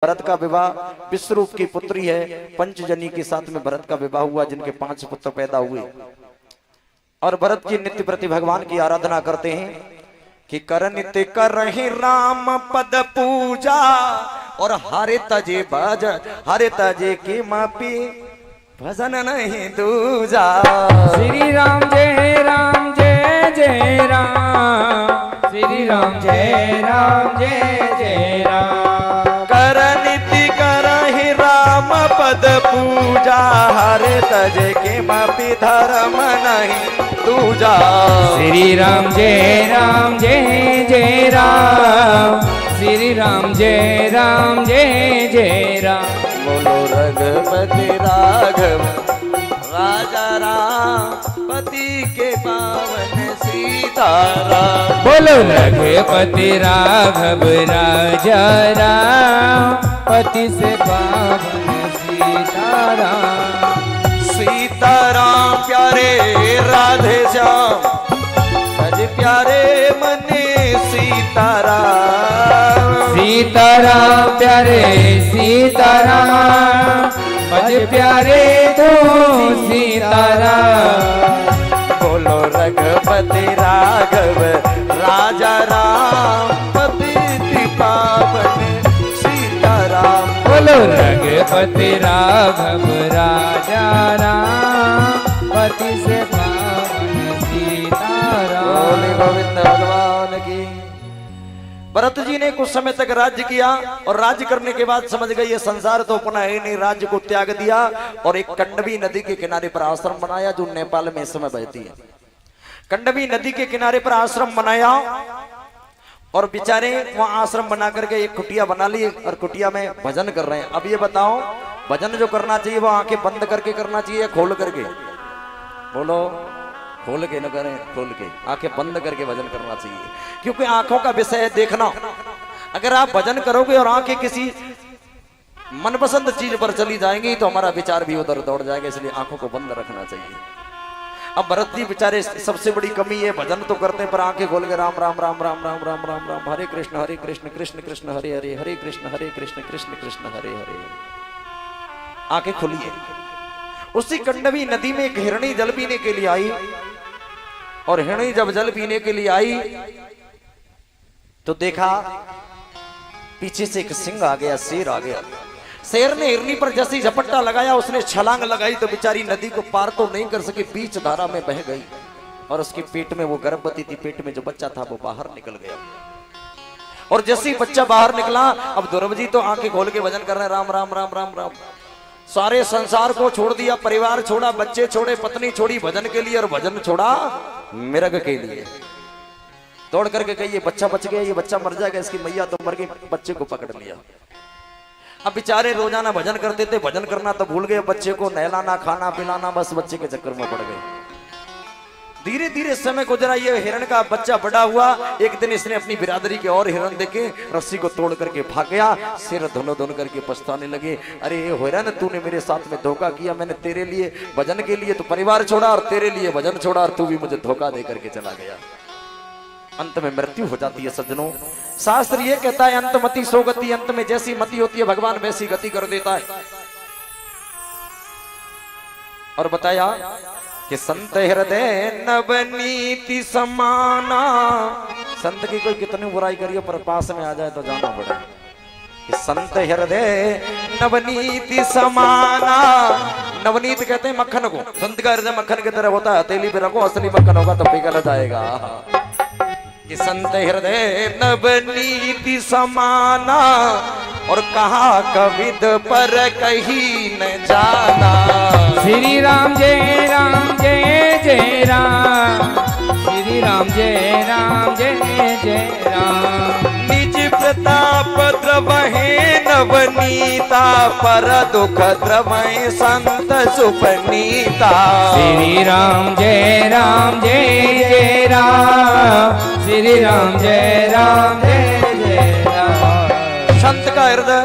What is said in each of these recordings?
भरत का विवाह विश्वरूप की पुत्री है पंचजनी के साथ में भरत का विवाह हुआ, जिनके 5 पुत्र पैदा हुए। और भरत की नित्य प्रति भगवान की आराधना करते हैं कि कर नित्य करहि राम पद पूजा और हरे तजे भज हरे तजे की मापी भजन नहीं दूजा। श्री राम जय जय राम, श्री राम जय जय राम। कर नित्य करहि राम पद पूजा हरे तजे की मापी धर्म नहीं दूजा। श्री राम जय जय राम, श्री राम जय जय राम। बोलो रघुपति राघव राजा राम पति के पावन सीताराम। बोलो रघुपति राघव राजा राम पति से पावन सीताराम। सीताराम प्यारे राधे श्याम भज प्यारे मने सीताराम। सीताराम प्यारे सीताराम भज प्यारे तो सीताराम। बोलो रघुपति राघव राजा राम पति पावन सीताराम। बोलो रघुपति राघव राजा राम पति से पावन सीताराम। बोले गोविंद भगवान की। भरत जी ने कुछ समय तक राज्य किया और राज्य करने के बाद समझ गए ये संसार तो अपना है नहीं, राज्य को त्याग दिया और एक कंडवी नदी के किनारे पर आश्रम बनाया जो नेपाल में इस समय बहती है। कंडवी नदी के किनारे पर आश्रम बनाया और बेचारे वहां आश्रम बना करके एक कुटिया बना ली और कुटिया में भजन कर रहे हैं। अब ये बताओ भजन जो करना चाहिए वो आंखें बंद करके करना चाहिए खोल करके? बोलो खोल के न करें, खोल के आंखें बंद करके भजन करना चाहिए, क्योंकि आंखों का विषय है देखना। अगर आप भजन करोगे और आंखें किसी मनपसंद चीज पर चली जाएंगी तो हमारा विचार भी उधर दौड़ जाएगा, इसलिए आंखों को बंद रखना चाहिए। अब भरत जी बेचारे सबसे बड़ी कमी है भजन तो करते हैं पर आंखें खोल के राम राम राम राम राम राम राम राम हरे कृष्ण कृष्ण कृष्ण हरे हरे हरे कृष्ण कृष्ण कृष्ण हरे हरे। आंखें खुली है। उसी कंडवी नदी में एक हिरणी जल पीने के लिए आई और हिरणी जब जल पीने के लिए आई तो देखा पीछे से एक सिंह आ गया, शेर आ गया। शेर ने हिरणी पर जैसे झपट्टा लगाया उसने छलांग लगाई तो बेचारी नदी को पार तो नहीं कर सकी, बीच धारा में बह गई और उसके पेट में वो गर्भवती थी, पेट में जो बच्चा था वो बाहर निकल गया। और जैसे ही बच्चा बाहर निकला अब ध्रुव जी तो आंखें खोल के भजन कर रहे हैं राम राम राम राम राम। सारे संसार को छोड़ दिया, परिवार छोड़ा, बच्चे छोड़े, पत्नी छोड़ी भजन के लिए और भजन छोड़ा मिर्ग के लिए। दौड़ करके कही ये बच्चा बच गया, ये बच्चा मर जाएगा, इसकी मैया तो मर गई, बच्चे को पकड़ लिया। अब बेचारे रोजाना भजन करते थे, भजन करना तो भूल गए, बच्चे को नहलाना खाना पिलाना बस बच्चे के चक्कर में पड़ गए। धीरे धीरे समय गुजरा, ये हिरण का बच्चा बड़ा हुआ। एक दिन इसने अपनी बिरादरी के और हिरण देखे, रस्सी को तोड़ करके भाग गया। सिर धुन धुन करके पछताने लगे, अरे ये हिरण तूने मेरे साथ में धोखा किया, मैंने तेरे लिए भजन के लिए तो परिवार छोड़ा और तेरे लिए भजन छोड़ा और तू भी मुझे धोखा दे करके चला गया। अंत में मृत्यु हो जाती है सज्जनों। शास्त्र ये कहता है अंत मति सो गति, अंत में जैसी मति होती है भगवान वैसी गति कर देता है। और बताया कि संत हृदय नवनीति समाना। संत की कोई कितनी बुराई करिए पर पास में आ जाए तो जाना पड़े। कि संत हृदय नवनीति समाना। नवनीत कहते हैं मक्खन को, संत का हृदय मक्खन की तरह होता है, हथेली पे रखो असली मक्खन होगा तो पिघल जाएगा। कि संत हृदय नवनीति समाना और कहा कविद पर कहीं न जाना। श्री राम जय जय राम, श्री राम जय जय राम। निज प्रताप द्रवहे नवनीता पर दुख द्रवहे संत सुपनीता। श्री राम जय जय राम, श्री राम जय जय राम। संत का हृदय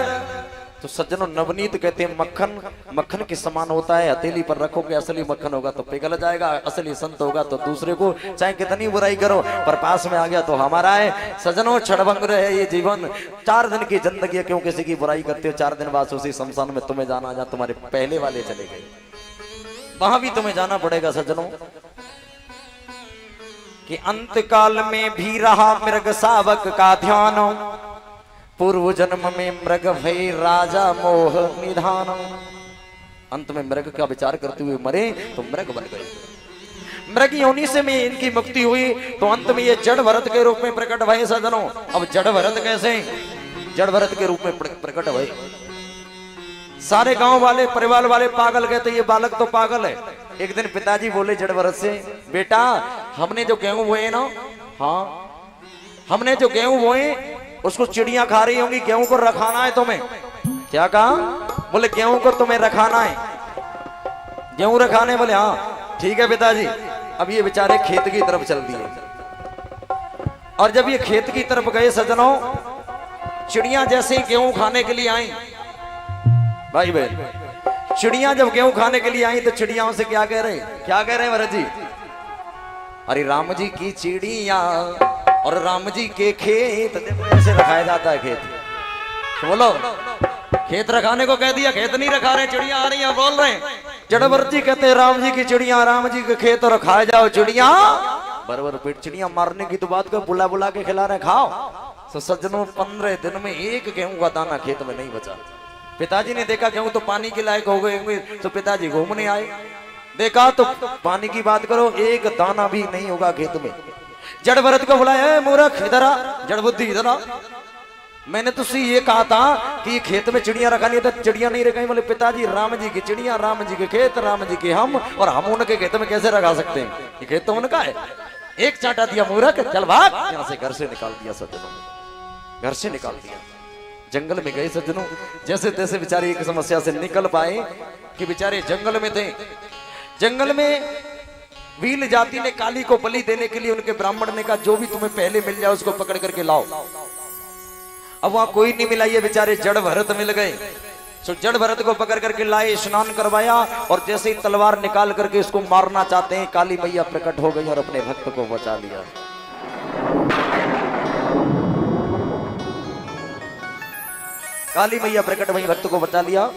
तो सज्जनों नवनीत कहते हैं मक्खन मक्खन के समान होता है, हथेली पर रखो कि असली मक्खन होगा तो पिघल जाएगा, असली संत होगा तो दूसरे को चाहे कितनी बुराई करो पर पास में आ गया तो हमारा है। सज्जनों क्षणभंग है ये जीवन, 4 दिन की जिंदगी है, क्यों किसी की बुराई करते हो? 4 दिन बाद उसी शमशान में तुम्हें जाना, जहाँ तुम्हारे पहले वाले चले गए वहां भी तुम्हें जाना पड़ेगा। सज्जनों कि अंत काल में भी रहा मृग शावक का ध्यान, पूर्व जन्म में मृग भय राजा मोह निधान। अंत में मृग का विचार करते हुए मरे तो मृग बन गए, मृग योनि से में इनकी मुक्ति हुई तो अंत में ये जड़ भरत के रूप में प्रकट भये। सज्जनों अब जड़ भरत कैसे? जड़ भरत के रूप में प्रकट भये। सारे गांव वाले परिवार वाले पागल कहते ये बालक तो पागल है। एक दिन पिताजी बोले जड़ भरत से, बेटा हमने जो गेहूं बोए ना, हाँ हमने जो गेहूं बोए उसको चिड़ियां खा रही होंगी, गेहूं को रखाना है तुम्हें। क्या कहा? बोले गेहूं को तुम्हें रखाना है, गेहूं रखाने। बोले हाँ ठीक है पिताजी। अब ये बेचारे खेत की तरफ चल दिए और जब ये खेत की तरफ गए सज्जनों, चिड़ियां जैसे ही गेहूं खाने के लिए आई, भाई बहन चिड़ियां जब गेहूं खाने के लिए आई तो चिड़ियाओं से क्या कह रहे? क्या कह रहे भरत जी? अरे राम जी की चिड़िया और राम जी के खेत, देखो ऐसे रखाया जाता है खेत। तो बोलो खेत रखाने को कह दिया, खेत नहीं रखा रहे, चिड़िया आ रही हैं बोल रहे हैं। जड़भरत जी कहते हैं राम जी की चिड़िया राम जी के खेत और खाए जाओ चिड़िया बरबर पेट। चिड़िया मारने की तो बात को बुला बुला के खिला रहे खाओ। तो सज्जनों 15 दिन में एक गेहूं का दाना खेत में नहीं बचा। पिताजी ने देखा गेहूं तो पानी के लायक हो गए होंगे तो पिताजी घूमने आए, देखा तो पानी की बात करो एक दाना भी नहीं होगा खेत में। जड़ भरत को बुलाया, मूर्ख इधर आ, जड़ बुद्धि इधर आ, मैंने तुझसे ये कहा था कि खेत में चिड़िया रखानी है तो चिड़िया नहीं रखाई। बोले पिताजी राम जी की चिड़िया राम जी के खेत राम जी के हम, और हम उनके खेत में कैसे रखा सकते हैं? ये खेत तो उनका है। एक चांटा दिया मूर्ख, चल भाग यहाँ से। घर से निकाल दिया सज्जनों, घर से निकाल दिया। जंगल में गए सज्जनों, जैसे तैसे बेचारे एक समस्या से निकल पाए कि बेचारे जंगल में थे। जंगल में भील जाति ने काली को बलि देने के लिए उनके ब्राह्मण ने कहा जो भी तुम्हें पहले मिल जाए उसको पकड़ करके लाओ। अब वहां कोई नहीं मिला, ये बेचारे जड़ भरत मिल गए। तो जड़ भरत को पकड़ करके लाए, स्नान करवाया और जैसे ही तलवार निकाल करके इसको मारना चाहते हैं, काली मैया प्रकट हो गई और अपने भक्त को बचा लिया। काली मैया प्रकट वही भक्त को बचा लिया।